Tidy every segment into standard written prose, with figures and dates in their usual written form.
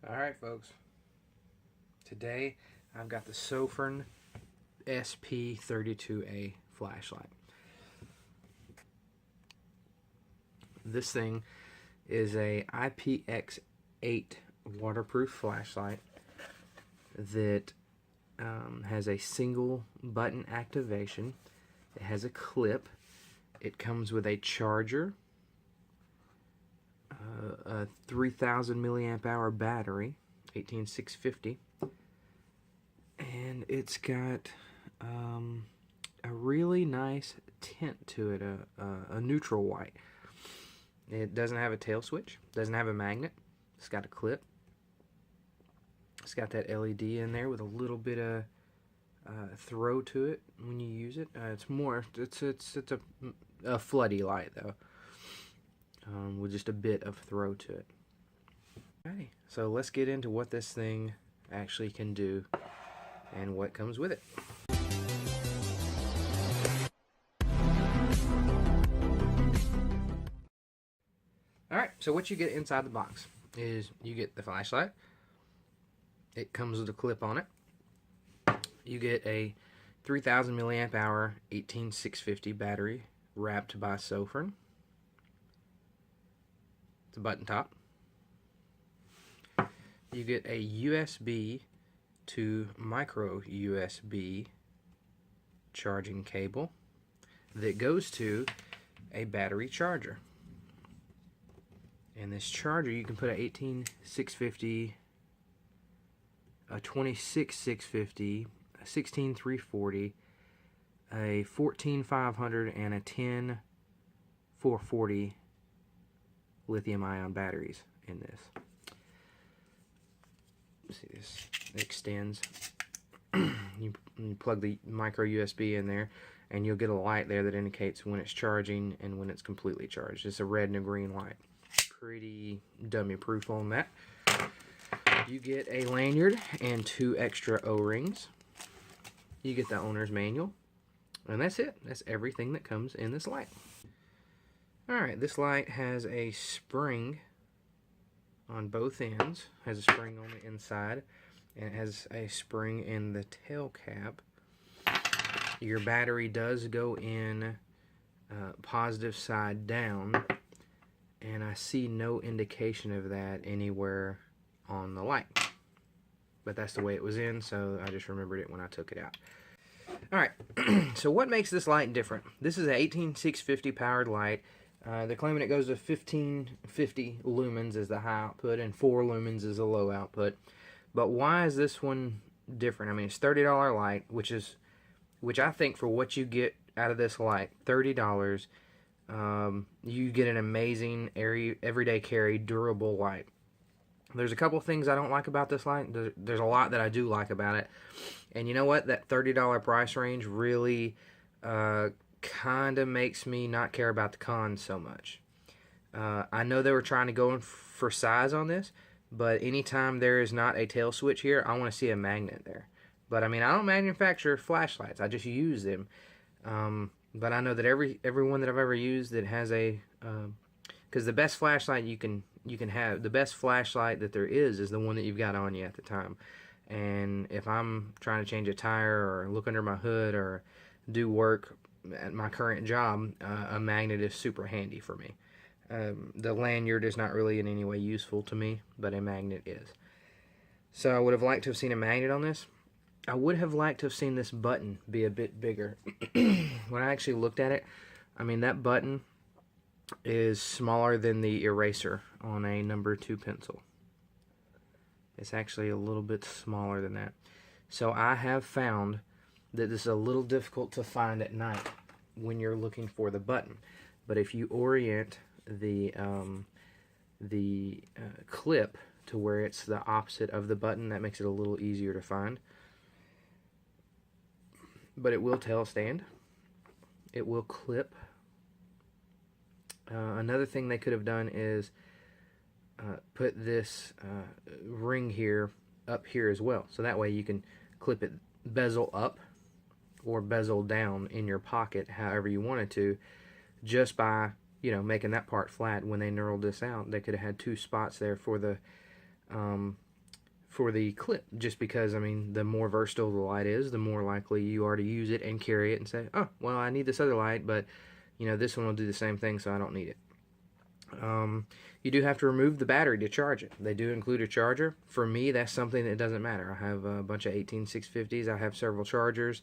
Alright folks, today I've got the Sofirn SP32A flashlight. This thing is a IPX8 waterproof flashlight that has a single button activation. It has a clip. It comes with a charger, a 3000 milliamp hour battery, 18650, and it's got a really nice tint to it, a neutral white. It doesn't have a tail switch, doesn't have a magnet. It's got a clip. It's got that LED in there with a little bit of throw to it when you use it. It's a floody light though, with just a bit of throw to it. Alrighty, so let's get into what this thing actually can do and what comes with it. Alright, so what you get inside the box is you get the flashlight. It comes with a clip on it. You get a 3000 milliamp hour 18650 battery wrapped by Sofirn. It's a button top. You get a USB to micro USB charging cable that goes to a battery charger. And this charger, you can put a 18650, a 26650, a 16340, a 14500, and a 10440 lithium-ion batteries in this. Let's see, this extends. you plug the micro USB in there, and you'll get a light there that indicates when it's charging and when it's completely charged. It's a red and a green light. Pretty dummy proof on that. You get a lanyard and 2 extra O-rings. You get the owner's manual, and that's it. That's everything that comes in this light. Alright, this light has a spring on both ends. Has a spring on the inside, and it has a spring in the tail cap. Your battery does go in positive side down, and I see no indication of that anywhere on the light. But that's the way it was in, so I just remembered it when I took it out. Alright, so what makes this light different? This is an 18650 powered light. They're claiming it goes to 1550 lumens as the high output and 4 lumens is the low output. But why is this one different? I mean, it's $30 light, which I think for what you get out of this light, $30, you get an amazing everyday carry durable light. There's a couple things I don't like about this light. There's a lot that I do like about it. And you know what? That $30 price range really kind of makes me not care about the cons so much. I know they were trying to go for size on this, but anytime there is not a tail switch here, I want to see a magnet there. But I mean, I don't manufacture flashlights. I just use them. But I know that everyone that I've ever used that has a, because the best flashlight you can have, the best flashlight that there is the one that you've got on you at the time. And if I'm trying to change a tire or look under my hood or do work at my current job, a magnet is super handy for me. The lanyard is not really in any way useful to me, but a magnet is. So I would have liked to have seen a magnet on this. I would have liked to have seen this button be a bit bigger. When I actually looked at it, I mean, that button is smaller than the eraser on a number 2 pencil. It's actually a little bit smaller than that. So I have found that this is a little difficult to find at night when you're looking for the button. But if you orient the clip to where it's the opposite of the button, that makes it a little easier to find. But it will tail stand. It will clip. Another thing they could have done is put this ring here up here as well, so that way you can clip it bezel up or bezel down in your pocket however you wanted to, just by making that part flat. When they knurled this out, they could have had 2 spots there for the for the clip, just because, I mean, the more versatile the light is, the more likely you are to use it and carry it and say, oh, well, I need this other light, but, you know, this one will do the same thing, so I don't need it. You do have to remove the battery to charge it. They do include a charger. For me, that's something that doesn't matter. I have a bunch of 18650s. I have several chargers.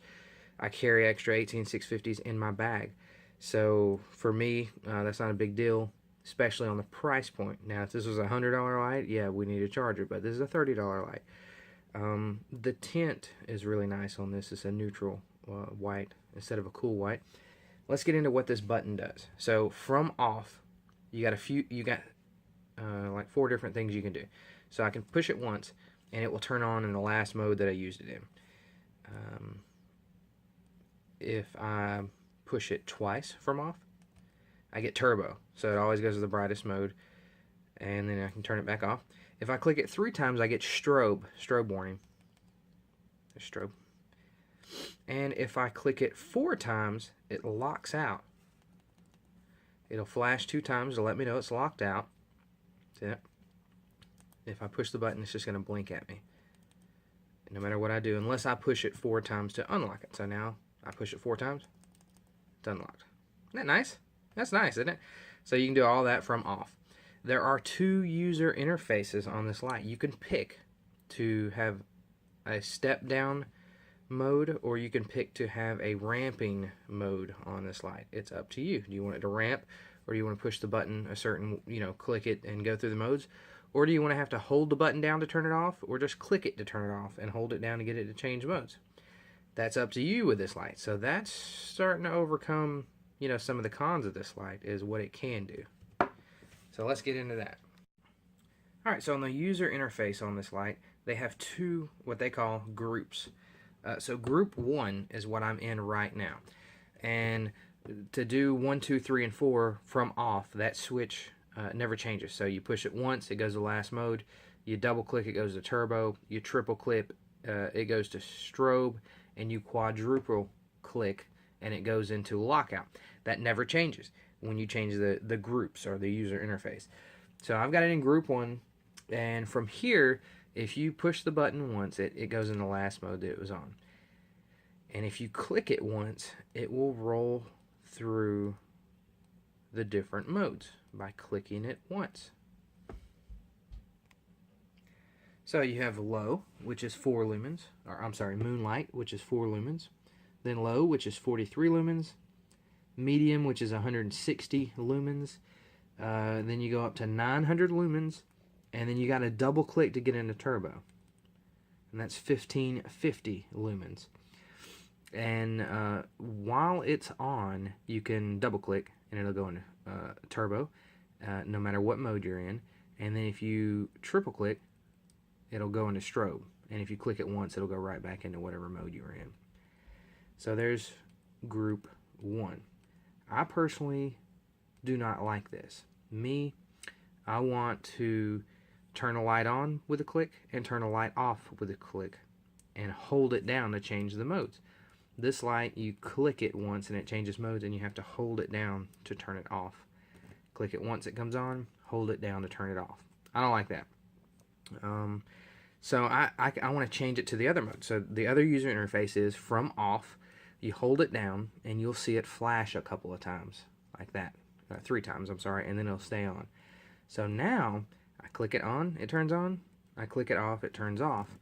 I carry extra 18650s in my bag. So for me, that's not a big deal, especially on the price point. Now, if this was a $100 light, yeah, we need a charger, but this is a $30 light. The tint is really nice on this. It's a neutral white instead of a cool white. Let's get into what this button does. So from off, you got like 4 different things you can do. So I can push it once, and it will turn on in the last mode that I used it in. If I push it twice from off, I get turbo, so it always goes to the brightest mode, and then I can turn it back off. If I click it 3 times, I get strobe warning. There's strobe. And if I click it 4 times, it locks out. It'll flash 2 times to let me know it's locked out. See that? If I push the button, it's just going to blink at me, no matter what I do, unless I push it 4 times to unlock it. So now I push it 4 times, it's unlocked. Isn't that nice? That's nice, isn't it? So you can do all that from off. There are 2 user interfaces on this light. You can pick to have a step down mode, or you can pick to have a ramping mode on this light. It's up to you. Do you want it to ramp, or do you want to push the button a certain, click it and go through the modes? Or do you want to have to hold the button down to turn it off, or just click it to turn it off and hold it down to get it to change modes? That's up to you with this light. So that's starting to overcome, some of the cons of this light, is what it can do. So let's get into that. All right, so on the user interface on this light, they have 2 what they call groups. So group 1 is what I'm in right now. And to do 1, 2, 3, and 4 from off, that switch never changes. So you push it once, it goes to last mode. You double click, it goes to turbo. You triple click, it goes to strobe. And you quadruple click, and it goes into lockout. That never changes when you change the groups or the user interface. So I've got it in group 1, and from here, if you push the button once, it goes in the last mode that it was on. And if you click it once, it will roll through the different modes by clicking it once. So you have low, which is 4 lumens, or I'm sorry, moonlight, which is 4 lumens. Then low, which is 43 lumens. Medium, which is 160 lumens. Then you go up to 900 lumens, and then you got to double click to get into turbo. And that's 1550 lumens. And while it's on, you can double click, and it'll go into turbo, no matter what mode you're in. And then if you triple click, it'll go into strobe, and if you click it once, it'll go right back into whatever mode you were in. So there's group 1. I personally do not like this. I want to turn a light on with a click and turn a light off with a click and hold it down to change the modes. This light, you click it once and it changes modes, and you have to hold it down to turn it off. Click it once, it comes on, hold it down to turn it off. I don't like that. So I want to change it to the other mode. So the other user interface is from off. You hold it down, and you'll see it flash a couple of times, like that. 3 times, I'm sorry, and then it'll stay on. So now, I click it on, it turns on. I click it off, it turns off.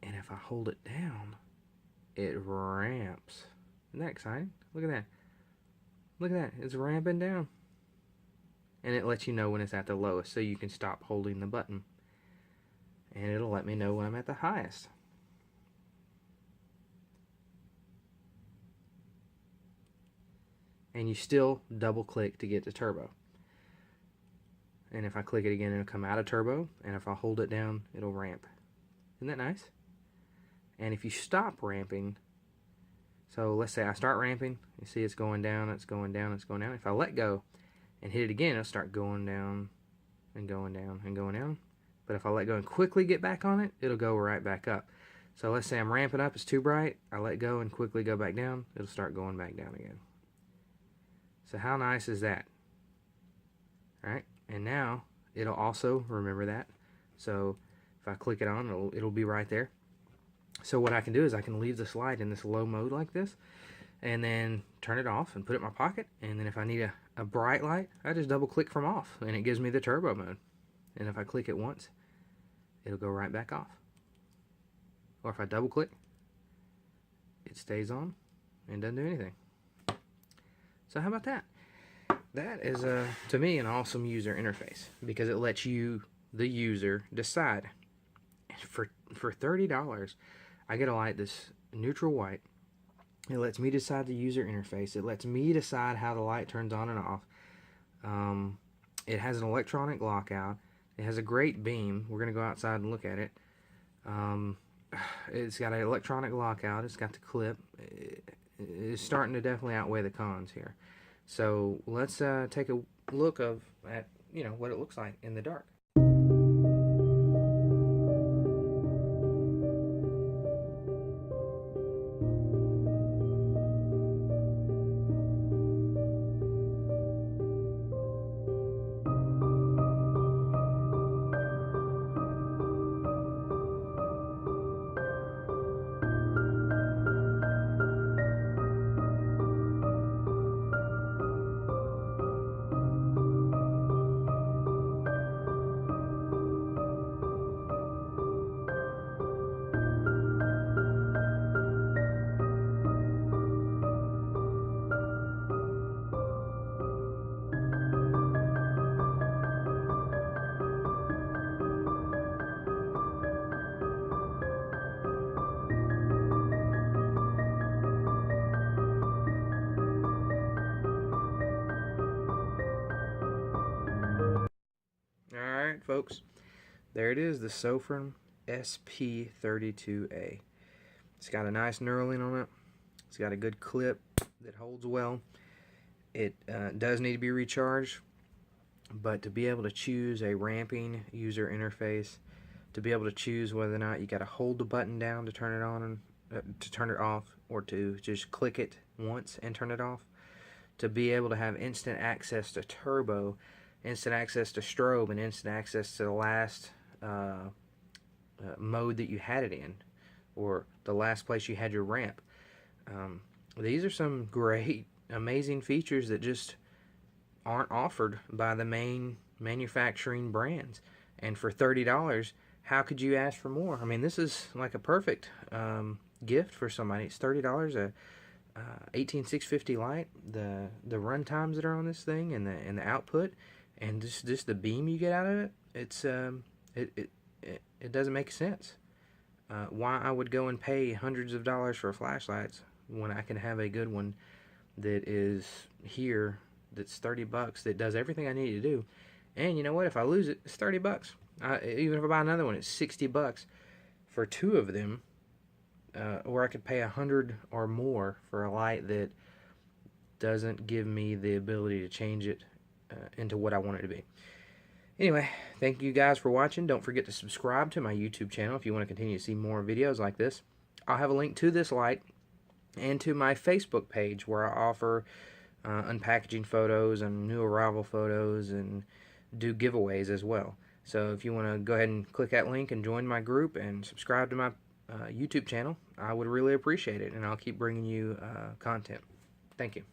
And if I hold it down, it ramps. Isn't that exciting? Look at that. Look at that. It's ramping down. And it lets you know when it's at the lowest, so you can stop holding the button. And it'll let me know when I'm at the highest. And you still double click to get to turbo. And if I click it again, it'll come out of turbo. And if I hold it down, it'll ramp. Isn't that nice? And if you stop ramping, so let's say I start ramping, you see it's going down, it's going down, it's going down. If I let go and hit it again, it'll start going down and going down and going down. But if I let go and quickly get back on it, it'll go right back up. So let's say I'm ramping up, it's too bright, I let go and quickly go back down, it'll start going back down again. So how nice is that? All right, and now it'll also remember that. So If I click it on, it'll be right there. So what I can do is I can leave this light in this low mode like this, and then turn it off and put it in my pocket. And then if I need a bright light, I just double click from off, and it gives me the turbo mode. And if I click it once, it'll go right back off. Or if I double click, it stays on and doesn't do anything. So how about that? That is, to me, an awesome user interface, because it lets you, the user, decide. For $30, I get a light that's neutral white. It lets me decide the user interface. It lets me decide how the light turns on and off. It has an electronic lockout. It has a great beam. We're going to go outside and look at it. It's got an electronic lockout. It's got the clip. It's starting to definitely outweigh the cons here. So let's take a look at what it looks like in the dark. Alright folks, there it is, the Sofirn SP32A. It's got a nice knurling on it. It's got a good clip that holds well. It does need to be recharged, but to be able to choose a ramping user interface, to be able to choose whether or not you got to hold the button down to turn it on and to turn it off, or to just click it once and turn it off, to be able to have instant access to turbo, instant access to strobe, and instant access to the last mode that you had it in, or the last place you had your ramp. These are some great, amazing features that just aren't offered by the main manufacturing brands. And for $30, how could you ask for more? I mean, this is like a perfect gift for somebody. It's $30, a 18650 light, the run times that are on this thing, and the output, and just the beam you get out of it. It's it doesn't make sense. Why I would go and pay hundreds of dollars for flashlights when I can have a good one that is here, that's $30, that does everything I need to do. And you know what? If I lose it, it's $30. Even if I buy another one, it's $60 for two of them. Or I could pay $100 or more for a light that doesn't give me the ability to change it into what I want it to be. Anyway, thank you guys for watching. Don't forget to subscribe to my YouTube channel if you want to continue to see more videos like this. I'll have a link to this light and to my Facebook page, where I offer unpackaging photos and new arrival photos, and do giveaways as well. So if you want to go ahead and click that link and join my group and subscribe to my YouTube channel, I would really appreciate it, and I'll keep bringing you content. Thank you.